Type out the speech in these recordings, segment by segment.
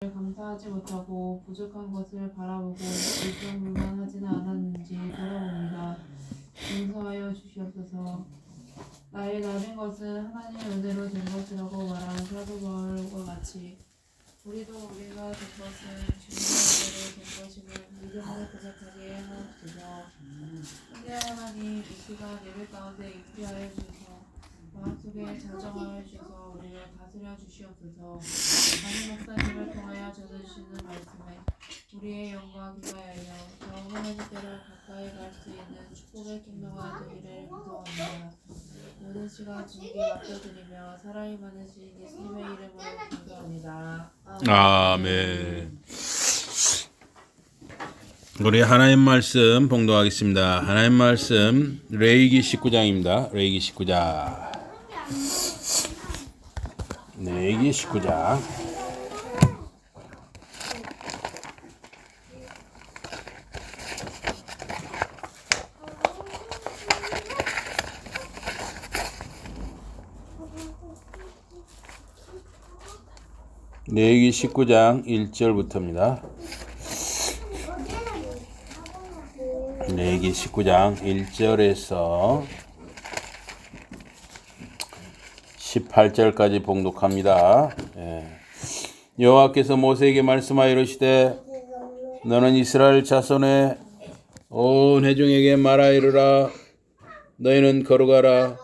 감사하지 못하고 부족한 것을 바라보고 불평불만하지는 않았는지 돌아봅니다. 용서하여 주시옵소서. 나의 낮은 것은 하나님의 은혜로 된 것이라고 말한 사도 바울과 같이 우리가 된 것은 주님의 은혜로 된 것임을 믿음으로 고백하게 하옵소서. 은혜의 하나님, 이 시간 예배 가운데 임재하여 주셔서 마음속에 자정하여 주셔서 우리를 다스려 주시옵소서. 담임 목사님을 통하여 전해주시는 말씀에 우리의 영광 기가하여 저 하나님께로 가까이 갈 수 있는 축복의 통로가 되기를 기도합니다. 모든 시간 주님께 맡겨드리며 사랑이 많으신 예수님의 이름으로 기도합니다. 아멘. 우리 하나님 말씀 봉독하겠습니다. 하나님 말씀 레위기 19장입니다. 레위기 19장. 레위기 19장. 레위기 19장 1절부터입니다. 레위기 19장 1절에서 18절까지 봉독합니다. 여호와께서 모세에게 말씀하여 이르시되 너는 이스라엘 자손의 온 회중에게 말하 이르라. 너희는 거룩하라.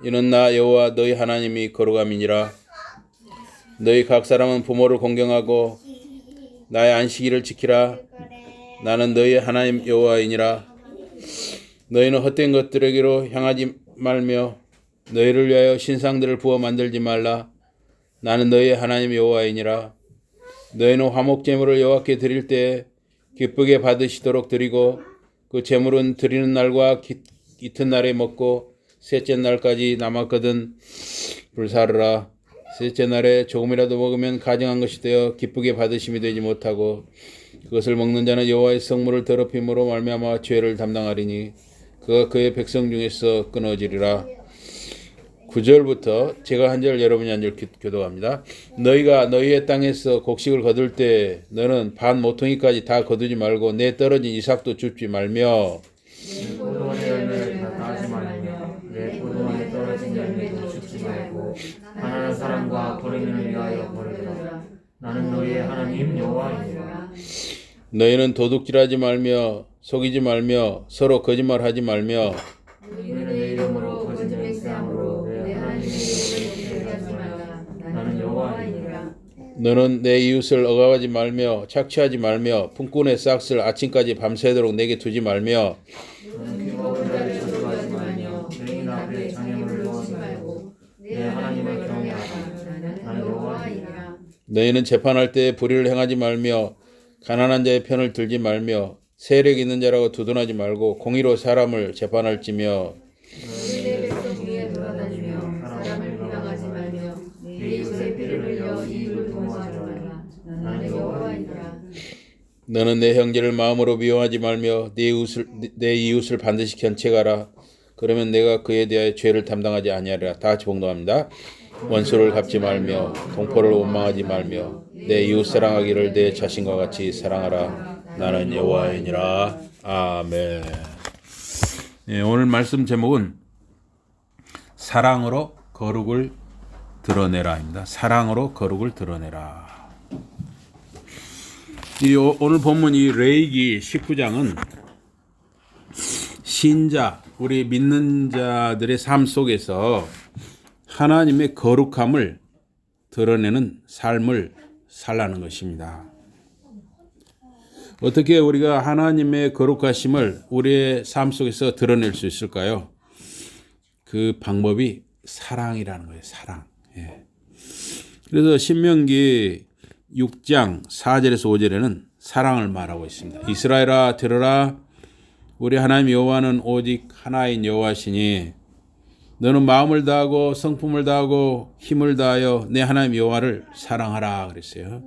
이는 나 여호와 너희 하나님이 거룩함이니라. 너희 각 사람은 부모를 공경하고 나의 안식일을 지키라. 나는 너희의 하나님 여호와이니라. 너희는 헛된 것들에게로 향하지 말며 너희를 위하여 신상들을 부어 만들지 말라. 나는 너희의 하나님 여호와이니라. 너희는 화목제물을 여호와께 드릴 때 기쁘게 받으시도록 드리고 그 제물은 드리는 날과 이튿날에 먹고 셋째 날까지 남았거든 불사르라. 셋째 날에 조금이라도 먹으면 가증한 것이 되어 기쁘게 받으심이 되지 못하고 그것을 먹는 자는 여호와의 성물을 더럽힘으로 말미암아 죄를 담당하리니 그가 그의 백성 중에서 끊어지리라. 9절부터 제가 한 절 여러분이 한 절 교독합니다. 너희가 너희의 땅에서 곡식을 거둘 때 너는 반 모퉁이까지 다 거두지 말고 내 떨어진 이삭도 줍지 말며 내 포도원의 열매를 다 따지 말며 내 포도원에 떨어진 열매도 줍지 말고 가난한 사람과 버림을 위하여 버리라. 나는 너희의 하나님 여호와이니라. 너희는 도둑질하지 말며 속이지 말며 서로 거짓말하지 말며 너희는 내 이름으로 거짓 맹세함으로 내 하나님의 이름을 대하지 말라. 나는 여호와이니라. 너는 내 이웃을 억압하지 말며 착취하지 말며 품꾼의 싹을 아침까지 밤새도록 내게 두지 말며 너는 귀먹은 자를 저주하지 말며 죄인 앞에 장애물을 놓지 말고 내 하나님을 경외하라. 나는 여호와이니라. 너희는 재판할 때 불의를 행하지 말며 가난한 자의 편을 들지 말며 세력 있는 자라고 두둔하지 말고 공의로 사람을 재판할지며 너희 내 백성 위에 돌아다니며 사람을 비방하지 말며 내 이웃의 피를 흘려 이익을 도모하지 말라. 나는 여호와이니라. 너는 내 형제를 마음으로 미워하지 말며 내 이웃을 반드시 견책하라. 그러면 내가 그에 대하여 죄를 담당하지 아니하리라. 다 같이 봉독합니다. 원수를 갚지 말며 동포를 원망하지 말며 내 이웃 사랑하기를 내 자신과 같이 사랑하라. 나는 여호와이니라. 아멘. 오늘 말씀 제목은 사랑으로 거룩을 드러내라입니다. 사랑으로 거룩을 드러내라. 오늘 본문 이 레위기 19장은 신자, 우리 믿는 자들의 삶 속에서 하나님의 거룩함을 드러내는 삶을 살라는 것입니다. 어떻게 우리가 하나님의 거룩하심을 우리의 삶 속에서 드러낼 수 있을까요? 그 방법이 사랑이라는 거예요. 사랑. 그래서 신명기 6장 4절에서 5절에는 사랑을 말하고 있습니다. 이스라엘아 들으라. 우리 하나님 여호와는 오직 하나인 여호와시니 너는 마음을 다하고 성품을 다하고 힘을 다하여 내 하나님 여호와를 사랑하라 그랬어요.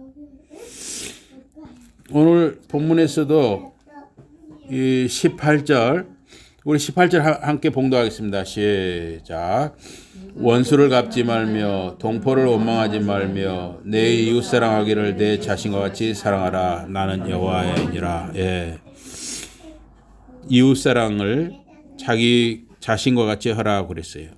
오늘 본문에서도 이 18절 우리 18절 함께 봉독하겠습니다. 시작. 원수를 갚지 말며 동포를 원망하지 말며 내 이웃 사랑하기를 내 자신과 같이 사랑하라. 나는 여호와이니라. 예. 이웃 사랑을 자기 자신과 같이 하라고 그랬어요.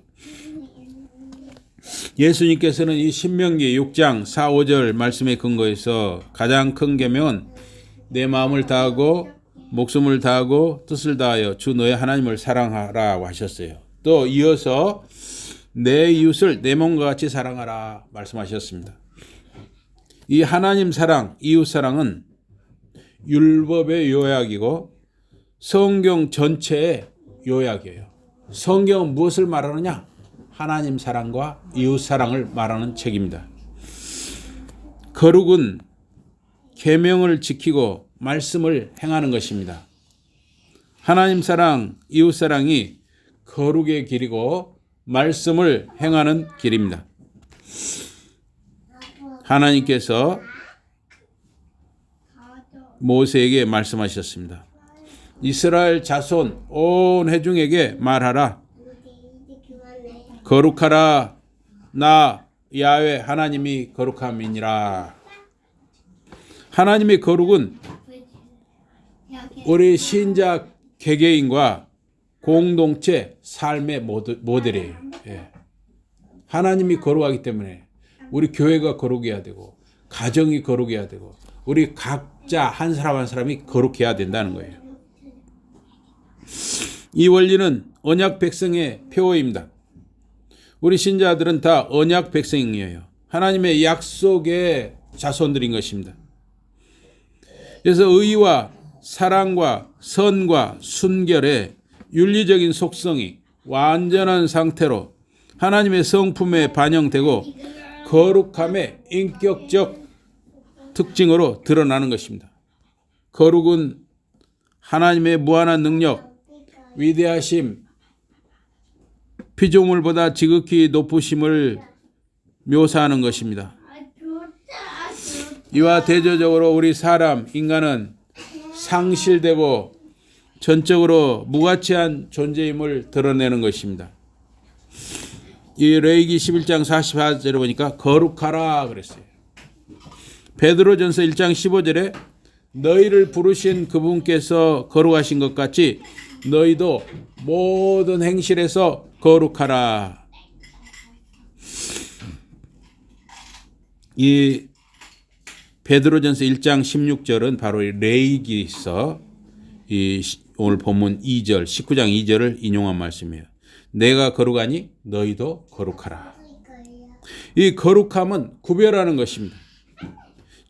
예수님께서는 이 신명기 6장 4, 5절 말씀에 근거해서 가장 큰 계명은 내 마음을 다하고 목숨을 다하고 뜻을 다하여 주 너의 하나님을 사랑하라고 하셨어요. 또 이어서 내 이웃을 내 몸과 같이 사랑하라 말씀하셨습니다. 이 하나님 사랑, 이웃 사랑은 율법의 요약이고 성경 전체의 요약이에요. 성경은 무엇을 말하느냐? 하나님 사랑과 이웃 사랑을 말하는 책입니다. 거룩은 계명을 지키고 말씀을 행하는 것입니다. 하나님 사랑, 이웃 사랑이 거룩의 길이고 말씀을 행하는 길입니다. 하나님께서 모세에게 말씀하셨습니다. 이스라엘 자손 온 회중에게 말하라. 거룩하라. 나 야훼 하나님이 거룩함이니라. 하나님의 거룩은 우리 신자 개개인과 공동체 삶의 모델이에요. 예. 하나님이 거룩하기 때문에 우리 교회가 거룩해야 되고 가정이 거룩해야 되고 우리 각자 한 사람 한 사람이 거룩해야 된다는 거예요. 이 원리는 언약 백성의 표어입니다. 우리 신자들은 다 언약 백성이에요. 하나님의 약속의 자손들인 것입니다. 그래서 의와 사랑과 선과 순결의 윤리적인 속성이 완전한 상태로 하나님의 성품에 반영되고 거룩함의 인격적 특징으로 드러나는 것입니다. 거룩은 하나님의 무한한 능력, 위대하심, 피조물보다 지극히 높으심을 묘사하는 것입니다. 이와 대조적으로 우리 사람, 인간은 상실되고 전적으로 무가치한 존재임을 드러내는 것입니다. 이 레위기 11장 44절에 보니까 거룩하라 그랬어요. 베드로전서 1장 15절에 너희를 부르신 그분께서 거룩하신 것 같이 너희도 모든 행실에서 거룩하라. 이 베드로전서 1장 16절은 바로 레위기서 이 오늘 본문 2절 19장 2절을 인용한 말씀이에요. 내가 거룩하니 너희도 거룩하라. 이 거룩함은 구별하는 것입니다.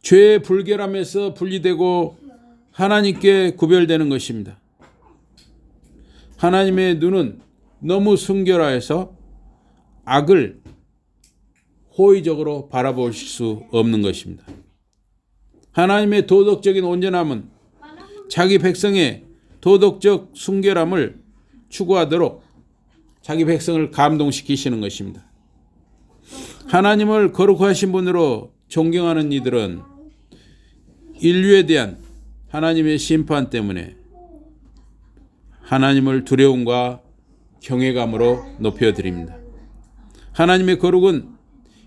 죄의 불결함에서 분리되고 하나님께 구별되는 것입니다. 하나님의 눈은 너무 순결하여서 악을 호의적으로 바라보실 수 없는 것입니다. 하나님의 도덕적인 온전함은 자기 백성의 도덕적 순결함을 추구하도록 자기 백성을 감동시키시는 것입니다. 하나님을 거룩하신 분으로 존경하는 이들은 인류에 대한 하나님의 심판 때문에 하나님을 두려움과 경외감으로 높여드립니다. 하나님의 거룩은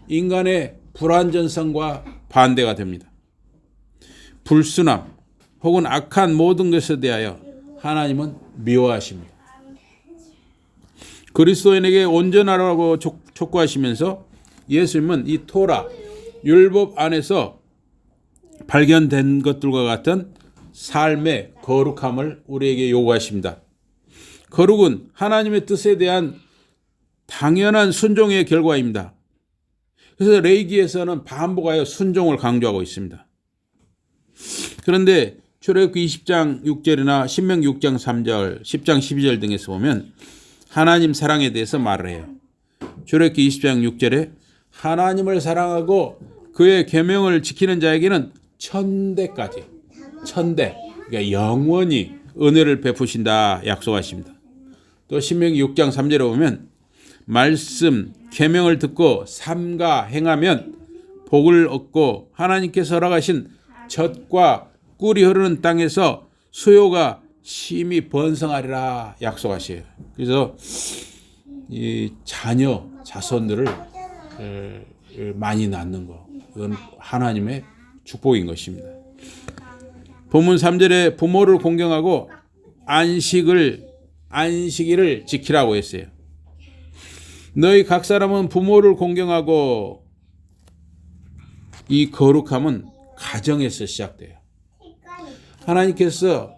인간의 불완전성과 반대가 됩니다. 불순함 혹은 악한 모든 것에 대하여 하나님은 미워하십니다. 그리스도인에게 온전하라고 촉구하시면서 예수님은 이 토라, 율법 안에서 발견된 것들과 같은 삶의 거룩함을 우리에게 요구하십니다. 거룩은 하나님의 뜻에 대한 당연한 순종의 결과입니다. 그래서 레위기에서는 반복하여 순종을 강조하고 있습니다. 그런데 출애굽기 20장 6절이나 신명기 6장 3절, 10장 12절 등에서 보면 하나님 사랑에 대해서 말을 해요. 출애굽기 20장 6절에 하나님을 사랑하고 그의 계명을 지키는 자에게는 천대까지, 그러니까 영원히 은혜를 베푸신다 약속하십니다. 또 신명기 6장 3절에 보면 말씀, 계명을 듣고 삼가 행하면 복을 얻고 하나님께서 허락하신 젖과 꿀이 흐르는 땅에서 수요가 심히 번성하리라 약속하셔요. 그래서 이 자녀 자손들을 많이 낳는 거, 이건 하나님의 축복인 것입니다. 본문 3절에 부모를 공경하고 안식일을 지키라고 했어요. 너희 각 사람은 부모를 공경하고, 이 거룩함은 가정에서 시작돼요. 하나님께서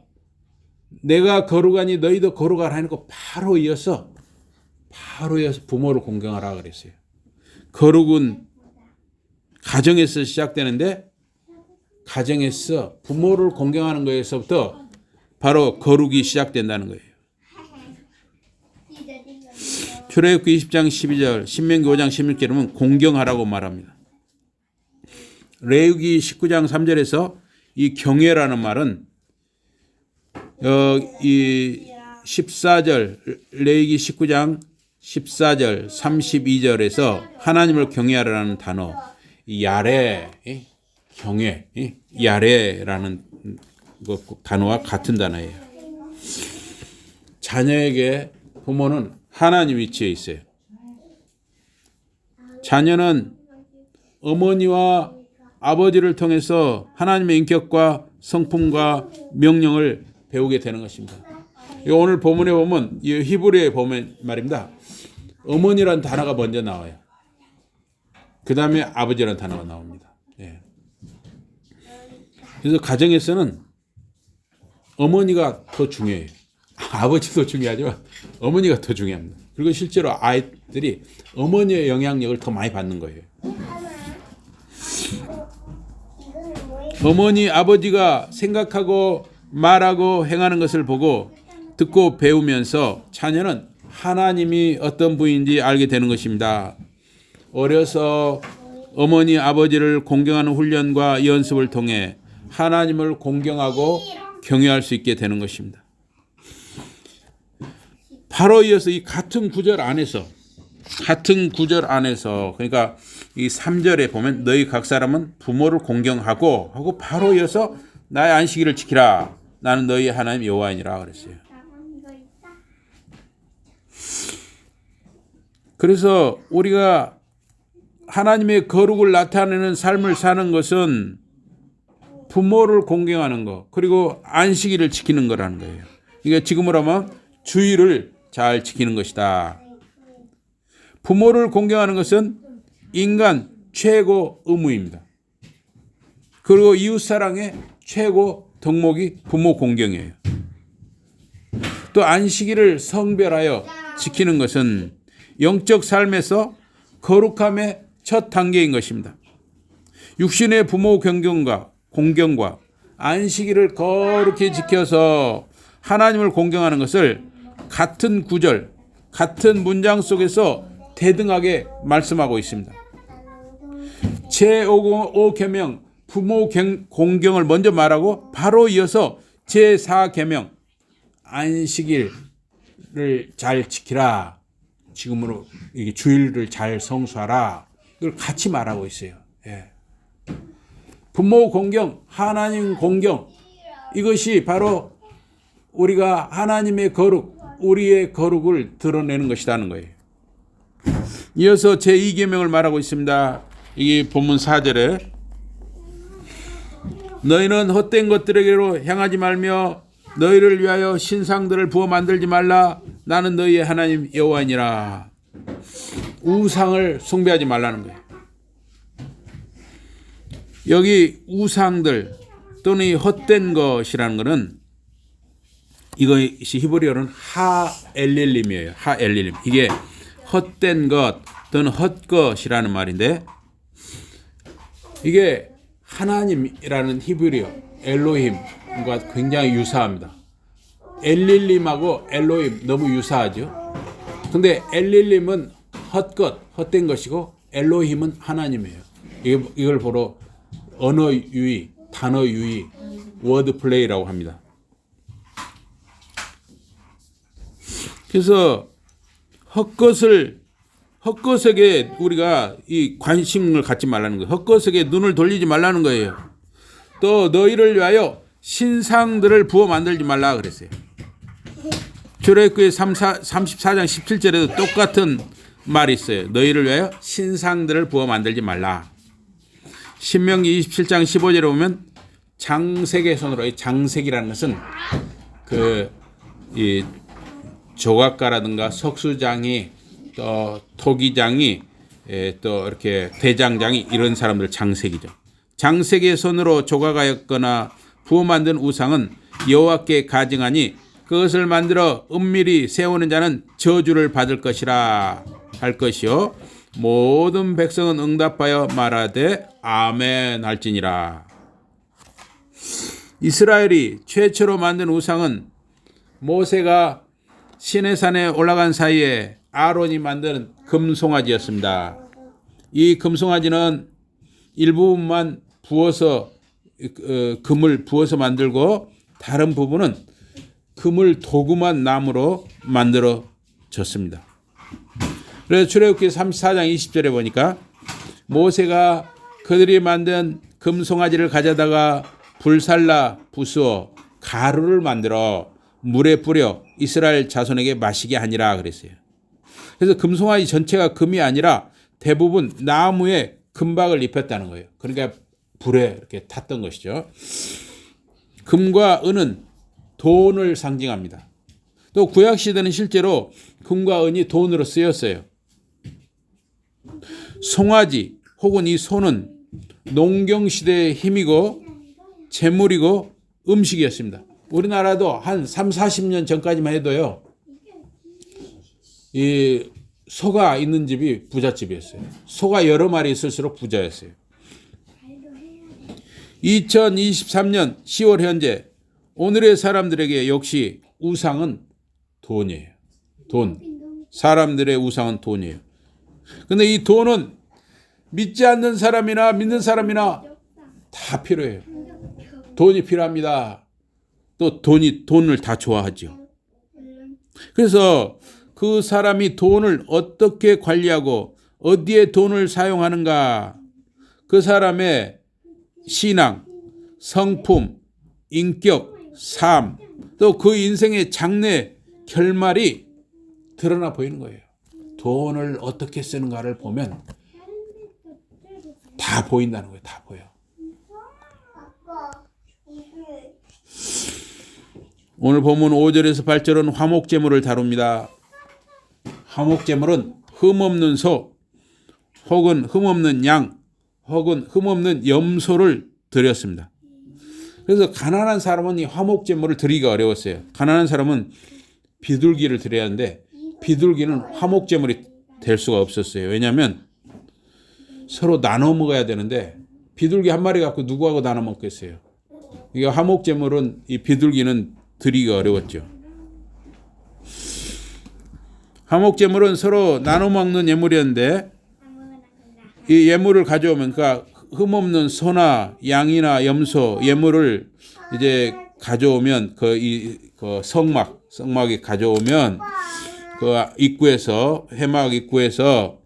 내가 거룩하니 너희도 거룩하라 하니까 바로 이어서 부모를 공경하라 그랬어요. 거룩은 가정에서 시작되는데, 가정에서 부모를 공경하는 것에서부터 바로 거룩이 시작된다는 거예요. 출애굽기 20장 12절, 신명기 5장 16절은 공경하라고 말합니다. 레위기 19장 3절에서 이 경외라는 말은 이 14절, 레위기 19장 14절, 32절에서 하나님을 경외하라는 단어, 야레, 경외, 야레라는 단어와 같은 단어예요. 자녀에게 부모는 하나님 위치에 있어요. 자녀는 어머니와 아버지를 통해서 하나님의 인격과 성품과 명령을 배우게 되는 것입니다. 오늘 본문에 보면, 이 히브리어에 보면 말입니다. 어머니라는 단어가 먼저 나와요. 그 다음에 아버지라는 단어가 나옵니다. 예. 그래서 가정에서는 어머니가 더 중요해요. 아버지도 중요하지만 어머니가 더 중요합니다. 그리고 실제로 아이들이 어머니의 영향력을 더 많이 받는 거예요. 어머니, 아버지가 생각하고 말하고 행하는 것을 보고 듣고 배우면서 자녀는 하나님이 어떤 분인지 알게 되는 것입니다. 어려서 어머니, 아버지를 공경하는 훈련과 연습을 통해 하나님을 공경하고 경외할 수 있게 되는 것입니다. 바로 이어서 이 같은 구절 안에서, 그러니까 이 3절에 보면 너희 각 사람은 부모를 공경하고 하고 바로 이어서 나의 안식일을 지키라. 나는 너희 하나님 여호와이니라 그랬어요. 그래서 우리가 하나님의 거룩을 나타내는 삶을 사는 것은 부모를 공경하는 것, 그리고 안식일을 지키는 거라는 거예요. 이게 지금으로 하면 주의를 잘 지키는 것이다. 부모를 공경하는 것은 인간 최고 의무입니다. 그리고 이웃사랑의 최고 덕목이 부모 공경이에요. 또 안식일을 성별하여 지키는 것은 영적 삶에서 거룩함의 첫 단계인 것입니다. 육신의 부모 공경과 안식일을 거룩히 지켜서 하나님을 공경하는 것을 같은 구절, 같은 문장 속에서 대등하게 말씀하고 있습니다. 제5계명 부모 공경을 먼저 말하고 바로 이어서 제4계명 안식일을 잘 지키라. 지금으로 주일을 잘 성수하라. 이걸 같이 말하고 있어요. 예. 부모 공경, 하나님 공경, 이것이 바로 우리가 하나님의 거룩, 우리의 거룩을 드러내는 것이라는 거예요. 이어서 제2계명을 말하고 있습니다. 이 본문 4절에 너희는 헛된 것들에게로 향하지 말며 너희를 위하여 신상들을 부어 만들지 말라. 나는 너희의 하나님 여호와이니라. 우상을 숭배하지 말라는 거예요. 여기 우상들 또는 이 헛된 것이라는 것은 이것이 히브리어는 하엘릴림이에요. 하엘릴림. 이게 헛된 것 또는 헛것이라는 말인데, 이게 하나님이라는 히브리어 엘로힘과 굉장히 유사합니다. 엘릴림하고 엘로힘 너무 유사하죠. 근데 엘릴림은 헛것, 헛된 것이고 엘로힘은 하나님이에요. 이걸 보러 언어 유희, 단어 유희, 워드 플레이라고 합니다. 그래서 헛것에게 우리가 이 관심을 갖지 말라는 거예요. 헛것에게 눈을 돌리지 말라는 거예요. 또 너희를 위하여 신상들을 부어 만들지 말라 그랬어요. 출애굽기 34장 17절에도 똑같은 말이 있어요. 너희를 위하여 신상들을 부어 만들지 말라. 신명기 27장 15절에 보면 장색의 손으로, 이 장색이라는 것은 이 조각가라든가 석수장이 또 토기장이 또 이렇게 대장장이 이런 사람들 장색이죠. 장색의 손으로 조각하였거나 부어 만든 우상은 여호와께 가증하니 그것을 만들어 은밀히 세우는 자는 저주를 받을 것이라 할 것이요 모든 백성은 응답하여 말하되 아멘 할지니라. 이스라엘이 최초로 만든 우상은 모세가 시내산에 올라간 사이에 아론이 만든 금송아지였습니다. 이 금송아지는 일부분만 부어서 금을 부어서 만들고 다른 부분은 금을 도금한 나무로 만들어졌습니다. 그래서 출애굽기 34장 20절에 보니까 모세가 그들이 만든 금송아지를 가져다가 불살라 부수어 가루를 만들어 물에 뿌려 이스라엘 자손에게 마시게 하니라 그랬어요. 그래서 금송아지 전체가 금이 아니라 대부분 나무에 금박을 입혔다는 거예요. 그러니까 불에 이렇게 탔던 것이죠. 금과 은은 돈을 상징합니다. 또 구약 시대는 실제로 금과 은이 돈으로 쓰였어요. 송아지 혹은 이 소는 농경 시대의 힘이고 재물이고 음식이었습니다. 우리나라도 한 3, 40년 전까지만 해도요. 이 소가 있는 집이 부잣집이었어요. 소가 여러 마리 있을수록 부자였어요. 2023년 10월 현재 오늘의 사람들에게 역시 우상은 돈이에요. 돈. 사람들의 우상은 돈이에요. 근데 이 돈은 믿지 않는 사람이나 믿는 사람이나 다 필요해요. 돈이 필요합니다. 또 돈을 다 좋아하죠. 그래서 그 사람이 돈을 어떻게 관리하고 어디에 돈을 사용하는가, 그 사람의 신앙, 성품, 인격, 삶, 또 그 인생의 장래 결말이 드러나 보이는 거예요. 돈을 어떻게 쓰는가를 보면 다 보인다는 거예요. 다 보여. 오늘 본문 5절에서 8절은 화목제물을 다룹니다. 화목제물은 흠없는 소 혹은 흠없는 양 혹은 흠없는 염소를 드렸습니다. 그래서 가난한 사람은 이 화목제물을 드리기가 어려웠어요. 가난한 사람은 비둘기를 드려야 하는데 비둘기는 화목제물이 될 수가 없었어요. 왜냐하면 서로 나눠 먹어야 되는데 비둘기 한 마리 갖고 누구하고 나눠 먹겠어요. 이게 화목제물은 이 비둘기는 드리기가 어려웠죠. 화목제물은 서로 나눠 먹는 예물이었는데 이 예물을 가져오면 그러니까 흠없는 소나 양이나 염소 예물을 이제 가져오면 그 성막에 가져오면 그 입구에서 해막 입구에서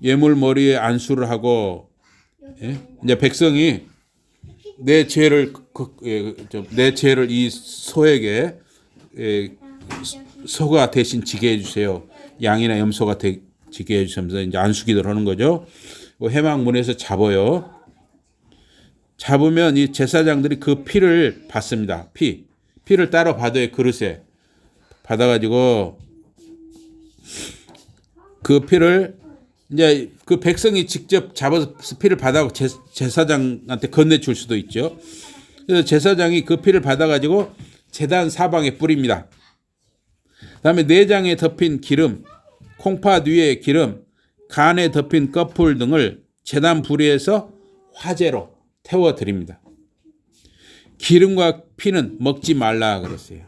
예물 머리에 안수를 하고 이제 백성이 내 죄를 이 소에게 소가 대신 지게 해주세요. 양이나 염소가 지게 해주면서 이제 안수기도를 하는 거죠. 해막 문에서 잡아요. 잡으면 이 제사장들이 그 피를 받습니다. 피를 따로 받아요. 그릇에 받아가지고 그 피를 이제 그 백성이 직접 잡아서 피를 받아고 제사장한테 건네줄 수도 있죠. 그래서 제사장이 그 피를 받아가지고 제단 사방에 뿌립니다. 그다음에 내장에 덮인 기름, 콩팥 위에 기름, 간에 덮인 꺼풀 등을 제단 부리에서 화재로 태워드립니다. 기름과 피는 먹지 말라 그랬어요.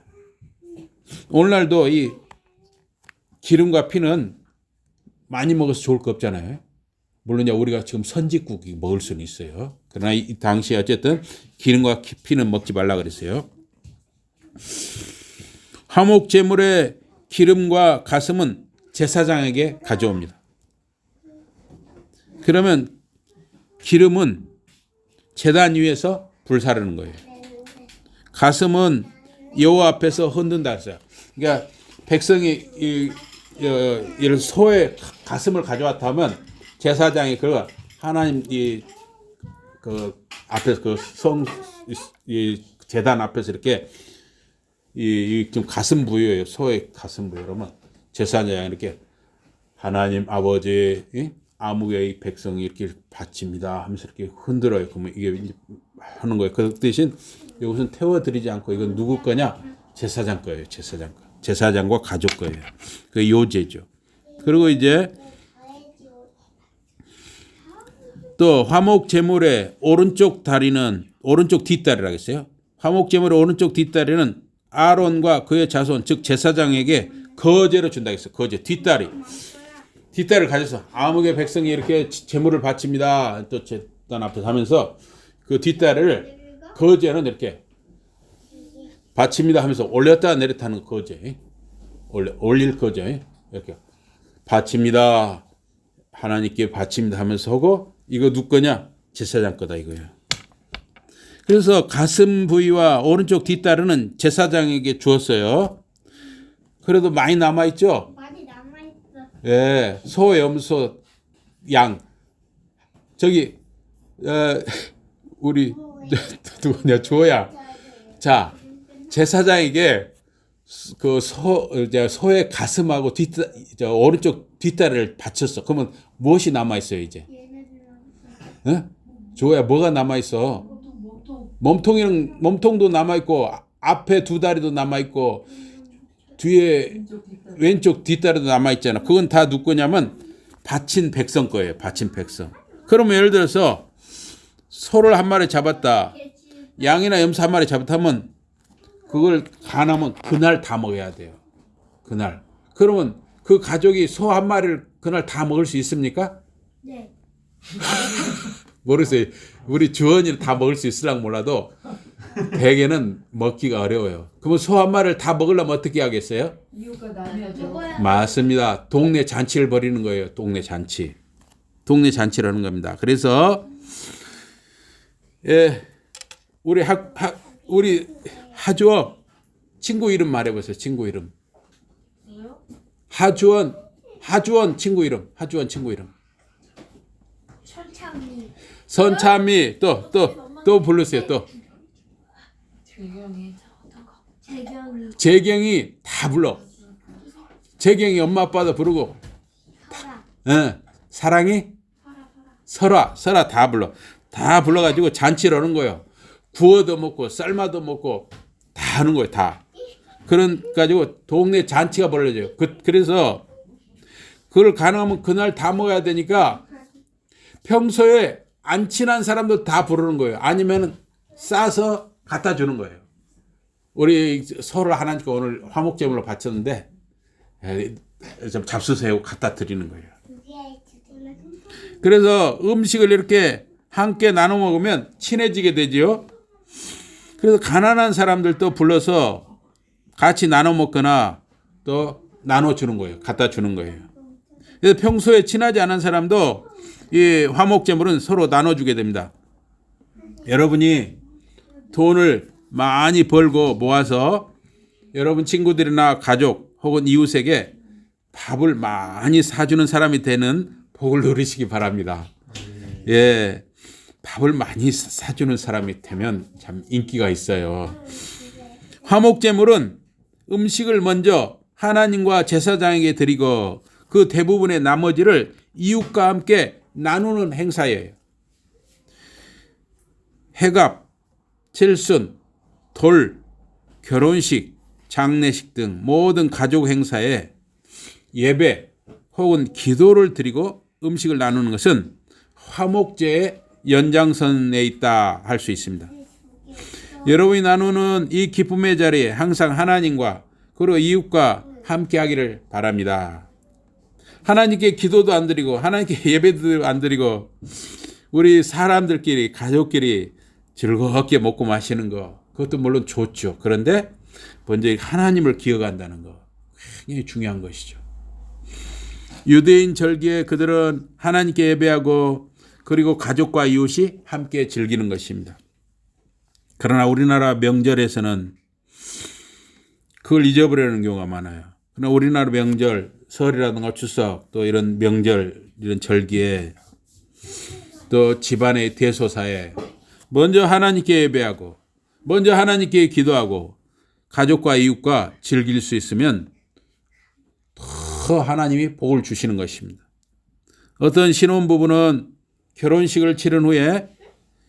오늘날도 이 기름과 피는 많이 먹어서 좋을 거 없잖아요. 물론 우리가 지금 선짓국이 먹을 수는 있어요. 그러나 이 당시에 어쨌든 기름과 피는 먹지 말라 그랬어요. 화목제물의 기름과 가슴은 제사장에게 가져옵니다. 그러면 기름은 제단 위에서 불사르는 거예요. 가슴은 여호와 앞에서 흔든다 했어요. 그러니까 백성이 이 소의 가슴을 가져왔다면 제사장이 그 하나님 그 앞에서 이 제단 앞에서 이렇게 좀 가슴 부위예요. 소의 가슴 부위. 그러면 제사장이 이렇게 하나님 아버지 아무개의 백성이 이렇게 바칩니다 하면서 이렇게 흔들어요. 그러면 이게 이제 하는 거예요. 그 대신 이것은 태워드리지 않고 이건 누구 거냐? 제사장 거예요. 제사장 거. 제사장과 가족 거예요. 그 요제죠. 그리고 이제 또 화목 제물의 오른쪽 뒷다리라고 했어요. 화목 제물의 오른쪽 뒷다리는 아론과 그의 자손 즉 제사장에게 거제로 준다고 했어요. 거제 뒷다리를 가져서 아무개 백성이 이렇게 제물을 바칩니다. 또 제단 앞에서 하면서 그 뒷다리를 거제는 이렇게 바칩니다 하면서 올렸다 내렸다 하는 거제. 올릴 거제. 이렇게 바칩니다. 하나님께 바칩니다 하면서 하고 이거 누구 거냐? 제사장 거다 이거예요. 그래서 가슴 부위와 오른쪽 뒷다리는 제사장에게 주었어요. 그래도 많이 남아있죠? 많이 남아있어. 예, 소, 염소, 양. 저기 우리 누구냐? 주호야. 자, 제사장에게 그 소의 가슴하고 오른쪽 뒷다리를 바쳤어. 그러면 무엇이 남아 있어요 이제? 예? 주호야, 뭐가 남아 있어? 몸통도 남아 있고 앞에 두 다리도 남아 있고 뒤에 왼쪽 뒷다리도 남아 있잖아. 그건 다 누구 거냐면 바친 백성 거예요. 바친 백성. 그러면 예를 들어서 소를 한 마리 잡았다. 양이나 염소 한 마리 잡았다면 그걸 간하면 그날 다 먹어야 돼요. 그날. 그러면 그 가족이 소 한 마리를 그날 다 먹을 수 있습니까? 네. 모르겠어요. 우리 주원이는 다 먹을 수 있으려고 몰라도 대개는 먹기가 어려워요. 그러면 소 한 마리를 다 먹으려면 어떻게 하겠어요? 이유가 나뉘어져. 맞습니다. 동네 잔치를 벌이는 거예요. 동네 잔치. 동네 잔치라는 겁니다. 그래서 우리 하주원 친구 이름 말해보세요. 친구 이름. 하주원 친구 이름. 하주원 친구 이름. 천창이. 선참이 또 부르세요. 또 재경이. 재경이. 재경이 다 불러. 재경이 엄마 아빠도 부르고. 설아. 사랑이 설아 다 불러. 다 불러가지고 잔치를 하는 거예요. 구워도 먹고 삶아도 먹고 다 하는 거예요. 다. 그런 가지고 동네 잔치가 벌어져요. 그래서 그걸 가능하면 그날 다 먹어야 되니까 평소에 안 친한 사람도 다 부르는 거예요. 아니면은 싸서 갖다 주는 거예요. 우리 소를 하나님께 오늘 화목제물로 바쳤는데 좀 잡수세요 갖다 드리는 거예요. 그래서 음식을 이렇게 함께 나눠 먹으면 친해지게 되지요. 그래서 가난한 사람들도 불러서 같이 나눠 먹거나 또 나눠 주는 거예요. 갖다 주는 거예요. 그래서 평소에 친하지 않은 사람도 이 화목제물은 서로 나눠주게 됩니다. 여러분이 돈을 많이 벌고 모아서 여러분 친구들이나 가족 혹은 이웃에게 밥을 많이 사주는 사람이 되는 복을 누리시기 바랍니다. 예, 밥을 많이 사주는 사람이 되면 참 인기가 있어요. 화목제물은 음식을 먼저 하나님과 제사장에게 드리고 그 대부분의 나머지를 이웃과 함께 나누는 행사예요. 해갑, 칠순, 돌, 결혼식, 장례식 등 모든 가족 행사에 예배 혹은 기도를 드리고 음식을 나누는 것은 화목제의 연장선에 있다 할 수 있습니다. 여러분이 나누는 이 기쁨의 자리에 항상 하나님과 그리고 이웃과 함께 하기를 바랍니다. 하나님께 기도도 안 드리고 하나님께 예배도 안 드리고 우리 사람들끼리 가족끼리 즐겁게 먹고 마시는 거 그것도 물론 좋죠. 그런데 먼저 하나님을 기억한다는 거 굉장히 중요한 것이죠. 유대인 절기에 그들은 하나님께 예배하고 그리고 가족과 이웃이 함께 즐기는 것입니다. 그러나 우리나라 명절에서는 그걸 잊어버리는 경우가 많아요. 그러나 우리나라 명절, 설이라든가 추석, 또 이런 명절, 이런 절기에 또 집안의 대소사에 먼저 하나님께 예배하고 먼저 하나님께 기도하고 가족과 이웃과 즐길 수 있으면 더 하나님이 복을 주시는 것입니다. 어떤 신혼부부는 결혼식을 치른 후에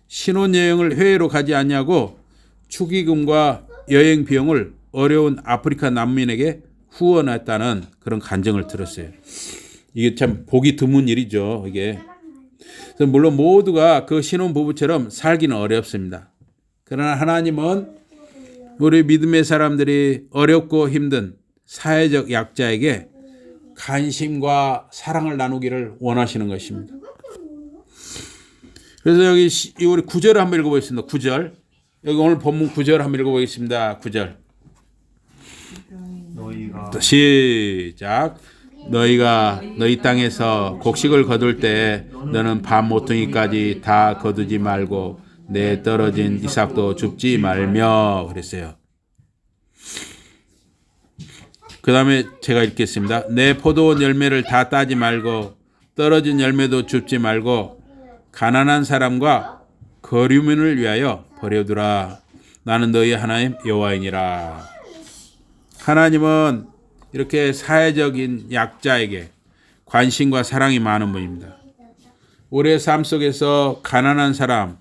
신혼여행을 해외로 가지 않냐고 축의금과 여행 비용을 어려운 아프리카 난민에게 후원했다는 그런 간증을 들었어요. 이게 참 보기 드문 일이죠. 이게. 물론 모두가 그 신혼부부처럼 살기는 어렵습니다. 그러나 하나님은 우리 믿음의 사람들이 어렵고 힘든 사회적 약자에게 관심과 사랑을 나누기를 원하시는 것입니다. 그래서 여기 우리 9절을 한번 읽어보겠습니다. 9절. 여기 오늘 본문 9절 한번 읽어보겠습니다. 9절. 너희가 시작. 너희가 너희 땅에서 곡식을 거둘 때 너는 밤 모퉁이까지 다 거두지 말고 내 떨어진 이삭도 줍지 말며 그랬어요. 그 다음에 제가 읽겠습니다. 내 포도원 열매를 다 따지 말고 떨어진 열매도 줍지 말고 가난한 사람과 거류민을 위하여 버려두라. 나는 너희 하나님 여호와이니라. 하나님은 이렇게 사회적인 약자에게 관심과 사랑이 많은 분입니다. 우리의 삶 속에서 가난한 사람,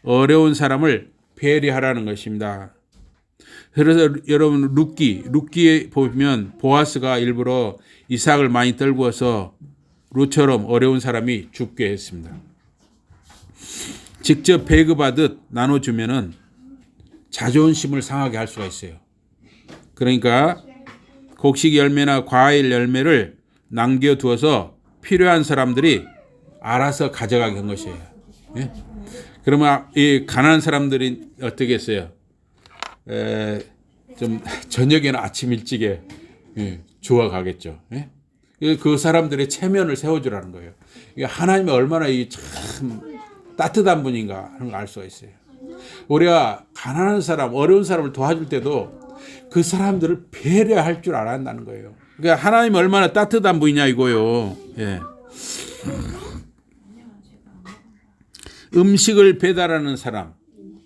어려운 사람을 배려하라는 것입니다. 그래서 여러분 룻기에 보면 보아스가 일부러 이삭을 많이 떨구어서 룻처럼 어려운 사람이 죽게 했습니다. 직접 배급하듯 나눠주면은 자존심을 상하게 할 수가 있어요. 그러니까 곡식 열매나 과일 열매를 남겨두어서 필요한 사람들이 알아서 가져가게 한 것이에요. 예? 그러면 이 가난한 사람들이 어떻게 했어요? 좀 저녁에는 아침 일찍에 좋아가겠죠. 예? 그 사람들의 체면을 세워주라는 거예요. 하나님이 얼마나 참 따뜻한 분인가 하는 걸 알 수가 있어요. 우리가 가난한 사람, 어려운 사람을 도와줄 때도 그 사람들을 배려할 줄 알아야 한다는 거예요. 그러니까 하나님 얼마나 따뜻한 분이냐 이거요. 예. 음식을 배달하는 사람,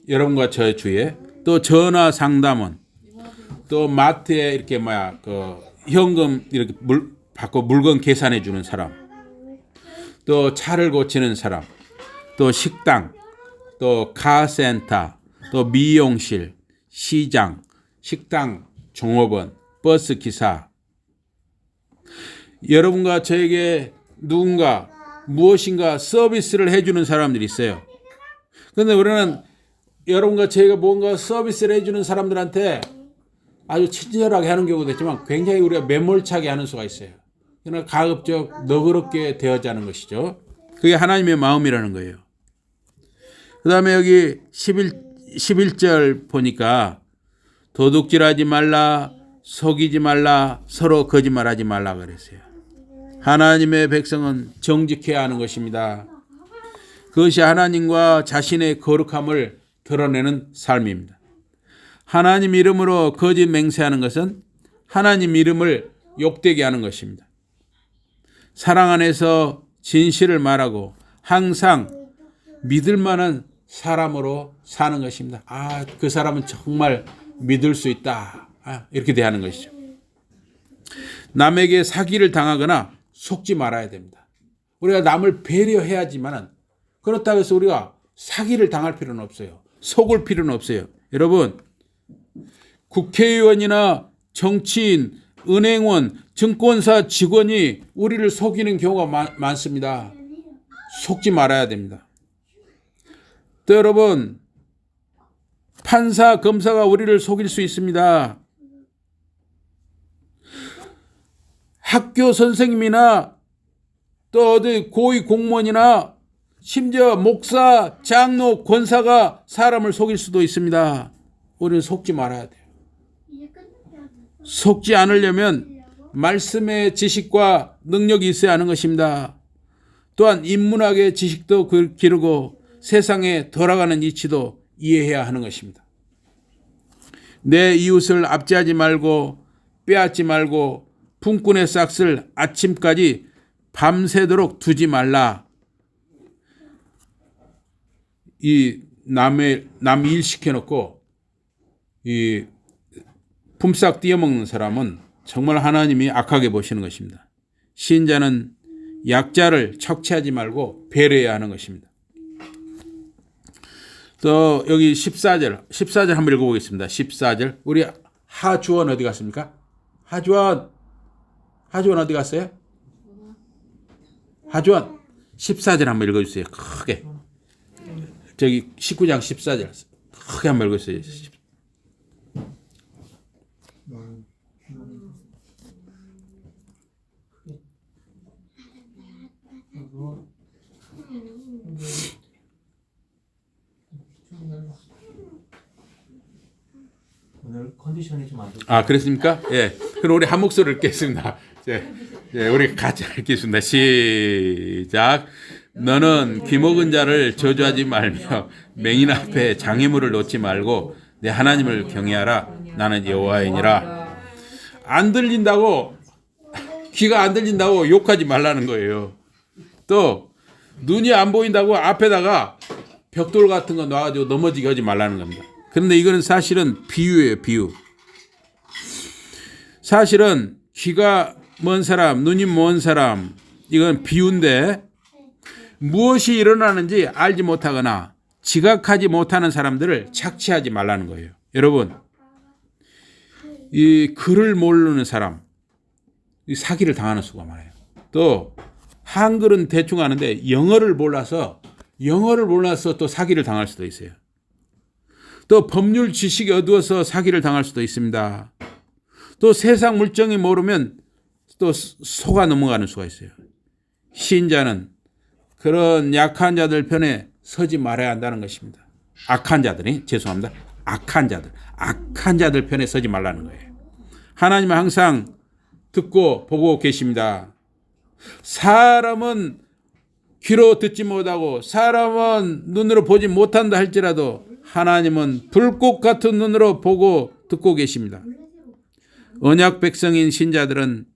여러분과 저의 주위에 또 전화 상담원, 또 마트에 이렇게 현금 이렇게 받고 물건 계산해 주는 사람, 또 차를 고치는 사람, 또 식당, 또 카센터, 또 미용실, 시장, 식당, 종업원, 버스 기사. 여러분과 저에게 누군가 무엇인가 서비스를 해주는 사람들이 있어요. 그런데 우리는 여러분과 저희가 뭔가 서비스를 해주는 사람들한테 아주 친절하게 하는 경우도 있지만 굉장히 우리가 매몰차게 하는 수가 있어요. 그러나 가급적 너그럽게 대하자는 것이죠. 그게 하나님의 마음이라는 거예요. 그 다음에 여기 11절 보니까 도둑질하지 말라, 속이지 말라, 서로 거짓말하지 말라 그랬어요. 하나님의 백성은 정직해야 하는 것입니다. 그것이 하나님과 자신의 거룩함을 드러내는 삶입니다. 하나님 이름으로 거짓 맹세하는 것은 하나님 이름을 욕되게 하는 것입니다. 사랑 안에서 진실을 말하고 항상 믿을 만한 사람으로 사는 것입니다. 그 사람은 정말 믿을 수 있다. 이렇게 대하는 것이죠. 남에게 사기를 당하거나 속지 말아야 됩니다. 우리가 남을 배려해야지만 그렇다고 해서 우리가 사기를 당할 필요는 없어요. 속을 필요는 없어요. 여러분, 국회의원이나 정치인, 은행원, 증권사 직원이 우리를 속이는 경우가 많습니다. 속지 말아야 됩니다. 또 여러분, 판사, 검사가 우리를 속일 수 있습니다. 학교 선생님이나 또 어디 고위 공무원이나 심지어 목사, 장로, 권사가 사람을 속일 수도 있습니다. 우리는 속지 말아야 돼요. 속지 않으려면 말씀의 지식과 능력이 있어야 하는 것입니다. 또한 인문학의 지식도 기르고 세상에 돌아가는 이치도 이해해야 하는 것입니다. 내 이웃을 압제하지 말고 빼앗지 말고 품꾼의 싹을 아침까지 밤새도록 두지 말라. 이 남 일 시켜놓고 이 품삯 띄어먹는 사람은 정말 하나님이 악하게 보시는 것입니다. 신자는 약자를 척취하지 말고 배려해야 하는 것입니다. 또 여기 14절 한번 읽어보겠습니다. 14절 우리 하주원 어디 갔습니까? 하주원 어디 갔어요? 하주원 14절 한번 읽어주세요. 크게. 저기 19장 14절 크게 한번 읽어주세요. 오늘 컨디션이 좀 안 좋죠. 아, 그렇습니까? 예. 그럼 우리 한 목소리를 읽겠습니다. 예, 우리 같이 읽겠습니다. 시작. 너는 귀먹은 자를 저주하지 말며 맹인 앞에 장애물을 놓지 말고 내 하나님을 경외하라. 나는 여호와이니라. 안 들린다고, 귀가 안 들린다고 욕하지 말라는 거예요. 또 눈이 안 보인다고 앞에다가 벽돌 같은 거 놔가지고 넘어지게 하지 말라는 겁니다. 그런데 이거는 사실은 비유예요, 비유. 사실은 귀가 먼 사람, 눈이 먼 사람, 이건 비유인데 무엇이 일어나는지 알지 못하거나 지각하지 못하는 사람들을 착취하지 말라는 거예요. 여러분, 이 글을 모르는 사람, 이 사기를 당하는 수가 많아요. 또 한글은 대충 하는데 영어를 몰라서 또 사기를 당할 수도 있어요. 또 법률 지식이 어두워서 사기를 당할 수도 있습니다. 또 세상 물정이 모르면 또 속아 넘어가는 수가 있어요. 신자는 그런 약한 자들 편에 서지 말아야 한다는 것입니다. 악한 자들 편에 서지 말라는 거예요. 하나님은 항상 듣고 보고 계십니다. 사람은 귀로 듣지 못하고 사람은 눈으로 보지 못한다 할지라도 하나님은 불꽃 같은 눈으로 보고 듣고 계십니다. 언약 백성인 신자들은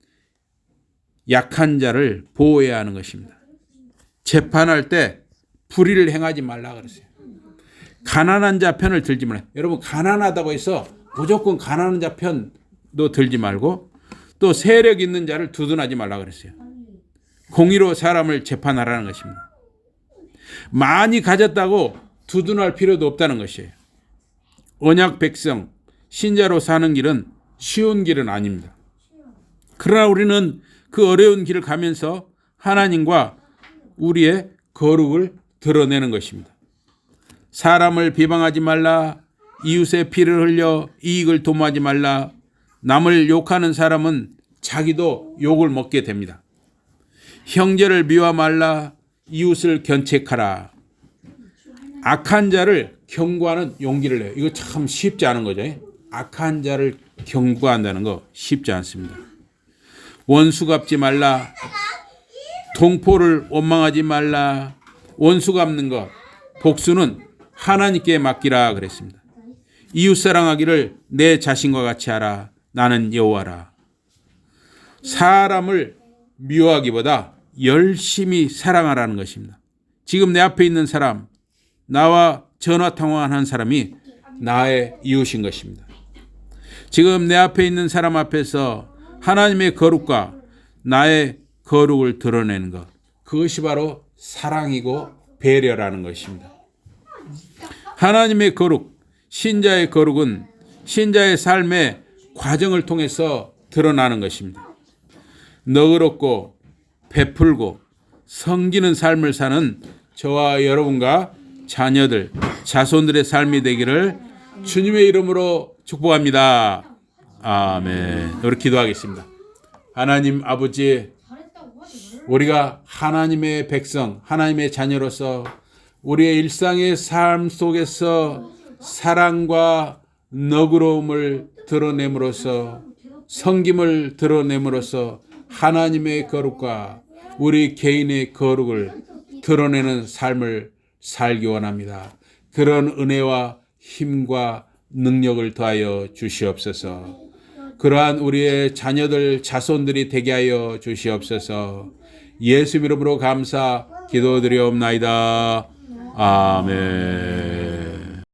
약한 자를 보호해야 하는 것입니다. 재판할 때 불의를 행하지 말라 그랬어요. 가난한 자 편을 들지 말아요. 여러분, 가난하다고 해서 무조건 가난한 자 편도 들지 말고 또 세력 있는 자를 두둔하지 말라 그랬어요. 공의로 사람을 재판하라는 것입니다. 많이 가졌다고 두둔할 필요도 없다는 것이에요. 언약 백성, 신자로 사는 길은 쉬운 길은 아닙니다. 그러나 우리는 그 어려운 길을 가면서 하나님과 우리의 거룩을 드러내는 것입니다. 사람을 비방하지 말라. 이웃의 피를 흘려 이익을 도모하지 말라. 남을 욕하는 사람은 자기도 욕을 먹게 됩니다. 형제를 미워 말라. 이웃을 견책하라. 악한 자를 경고하는 용기를 내요. 이거 참 쉽지 않은 거죠. 악한 자를 경고한다는 거 쉽지 않습니다. 원수 갚지 말라. 동포를 원망하지 말라. 원수 갚는 것, 복수는 하나님께 맡기라 그랬습니다. 이웃 사랑하기를 내 자신과 같이 하라. 나는 여호와라. 사람을 미워하기보다 열심히 사랑하라는 것입니다. 지금 내 앞에 있는 사람, 나와 전화통화한 사람이 나의 이웃인 것입니다. 지금 내 앞에 있는 사람 앞에서 하나님의 거룩과 나의 거룩을 드러내는 것, 그것이 바로 사랑이고 배려라는 것입니다. 하나님의 거룩, 신자의 거룩은 신자의 삶의 과정을 통해서 드러나는 것입니다. 너그럽고 베풀고 섬기는 삶을 사는 저와 여러분과 자녀들, 자손들의 삶이 되기를 주님의 이름으로 축복합니다. 아멘. 우리 기도하겠습니다. 하나님 아버지, 우리가 하나님의 백성, 하나님의 자녀로서 우리의 일상의 삶 속에서 사랑과 너그러움을 드러냄으로써, 섬김을 드러냄으로써 하나님의 거룩과 우리 개인의 거룩을 드러내는 삶을 살기 원합니다. 그런 은혜와 힘과 능력을 더하여 주시옵소서. 그러한 우리의 자녀들 자손들이 되게 하여 주시옵소서. 예수 이름으로 감사 기도드리옵나이다. 아멘.